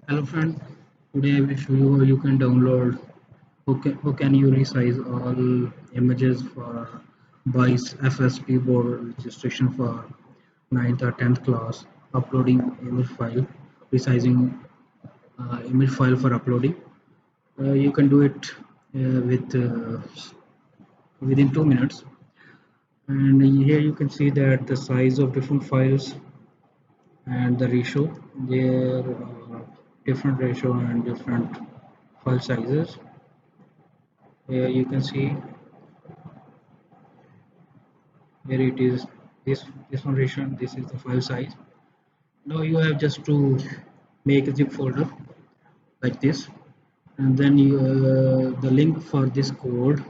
Hello friend, today I will show you how you can download how can you resize all images for BISE FSP board registration for ninth or 10th class, uploading image file, resizing image file for uploading. You can do it with within 2 minutes, and here you can see that the size of different files and the ratio, there are different ratio and different file sizes. Here you can see, here it is, this one ratio, this is the file size. Now you have just to make a zip folder like this, and then the link for this code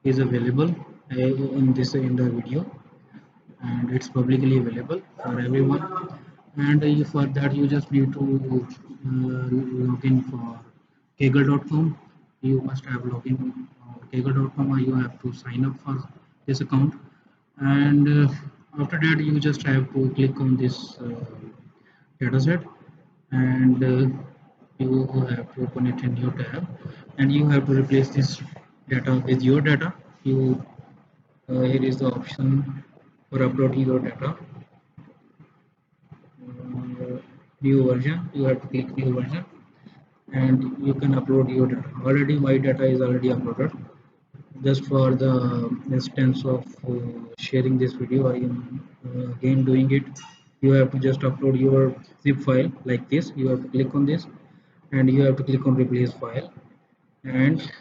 is available in the video, and it's publicly available for everyone. And for that you just need to log in for kaggle.com. You must have login on kaggle.com, or you have to sign up for this account. And after that you just have to click on this dataset, and you have to open it in new tab, and you have to replace this data with your data. You Here is the option for uploading your data. New version, you have to click new version, and you can upload your data. Already my data is already uploaded. Just for the instance of sharing this video, I am again doing it. You have to just upload your zip file like this. You have to click on this, and you have to click on replace file, and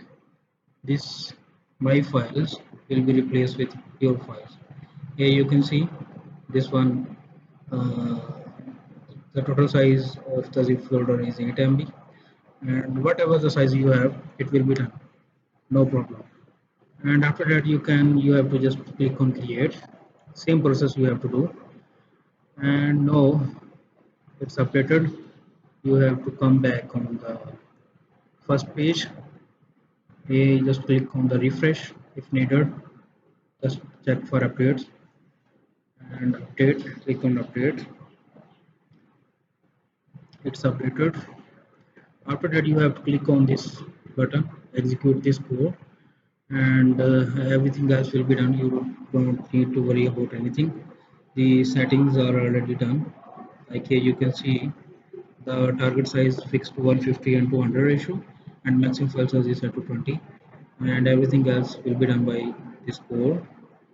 this my files will be replaced with your files. Here you can see this one, uh, the total size of the zip folder is 8 MB, and whatever the size you have, it will be done, no problem. And after that you have to just click on create. Same process you have to do, and now it's updated. You have to come back on the first page. You just click on the refresh if needed. Just check for updates and update. Click on update. It's updated. After that you have to click on this button, execute this code, and everything else will be done. You don't need to worry about anything. The settings are already done. Like here you can see the target size fixed to 150 and 200 ratio, and maximum file size is set to 20, and everything else will be done by this code.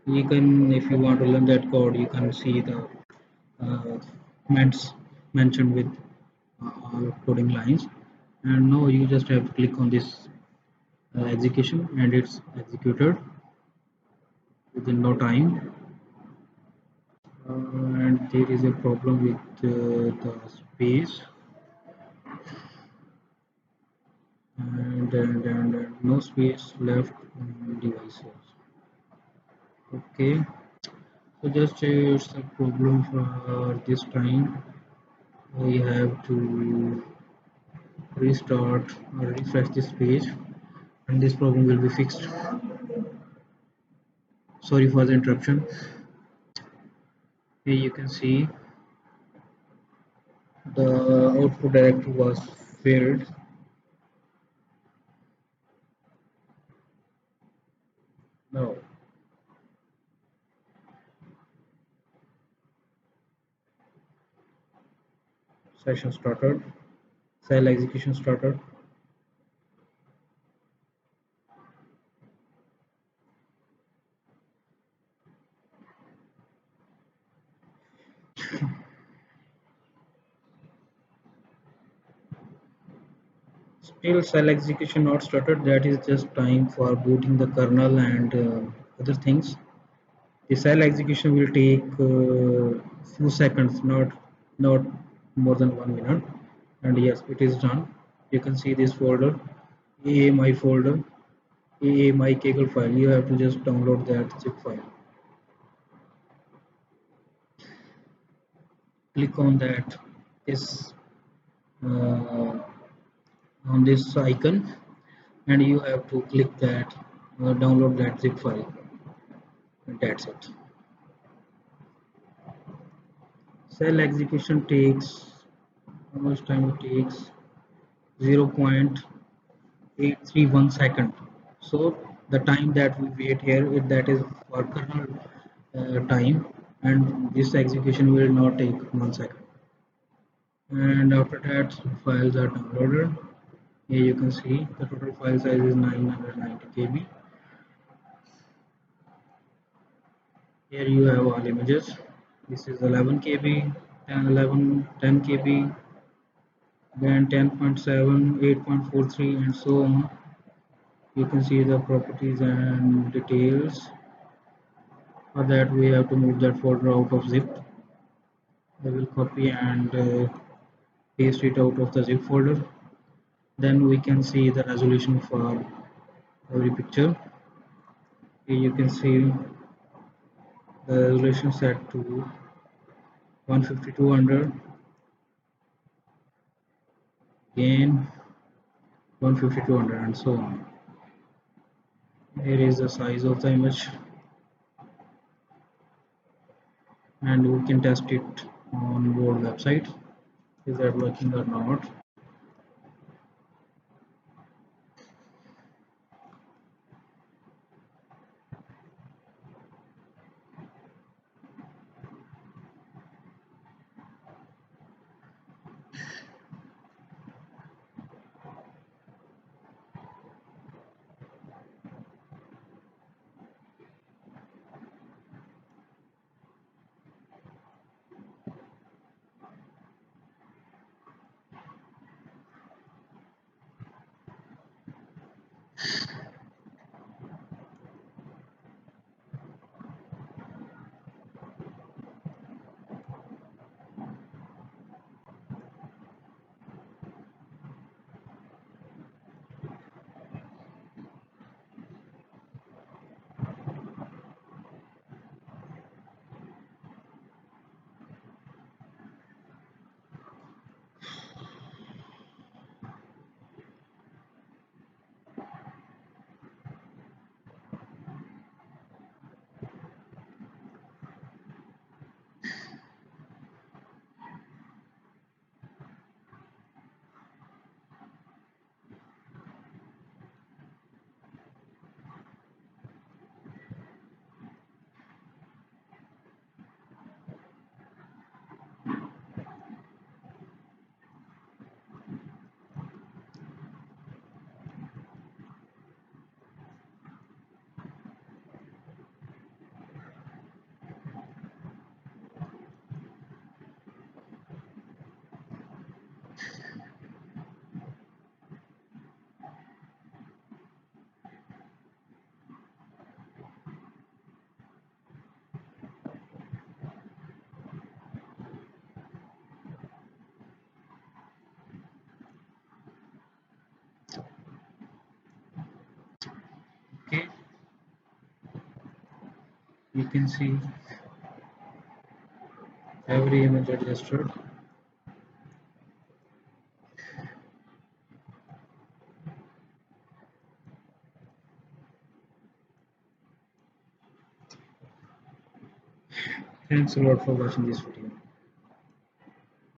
You can, if you want to learn that code, you can see the comments mentioned with all coding lines. And now you just have to click on this execution, and it's executed within no time. And there is a problem with the space, and no space left on devices. Okay, so just it's a problem for this time. We have to restart or refresh this page, and this problem will be fixed. Sorry for the interruption. Here you can see the output directory was failed. Now session started, cell execution started. Still cell execution not started. That is just time for booting the kernel and other things. The cell execution will take few seconds, not more than 1 minute. And yes, it is done. You can see this folder, AMI folder, AMI kaggle file. You have to just download that zip file. Click on that this uh, on this icon, and you have to click that download that zip file, and that's it. Cell execution takes, how much time it takes? 0.831 second. So the time that we wait here, that is for kernel time, and this execution will not take 1 second. And after that, files are downloaded. Here you can see the total file size is 990 KB. Here you have all images. This is 11 KB, 10, 11, 10 KB, then 10.7, 8.43, and so on. You can see the properties and details. For that, we have to move that folder out of zip. I will copy and paste it out of the zip folder. Then we can see the resolution for every picture. Here you can see the resolution set to 150-200, gain 150-200, and so on. Here is the size of the image, and we can test it on board website. Is that working or not? Okay, you can see every image adjusted. Thanks a lot for watching this video.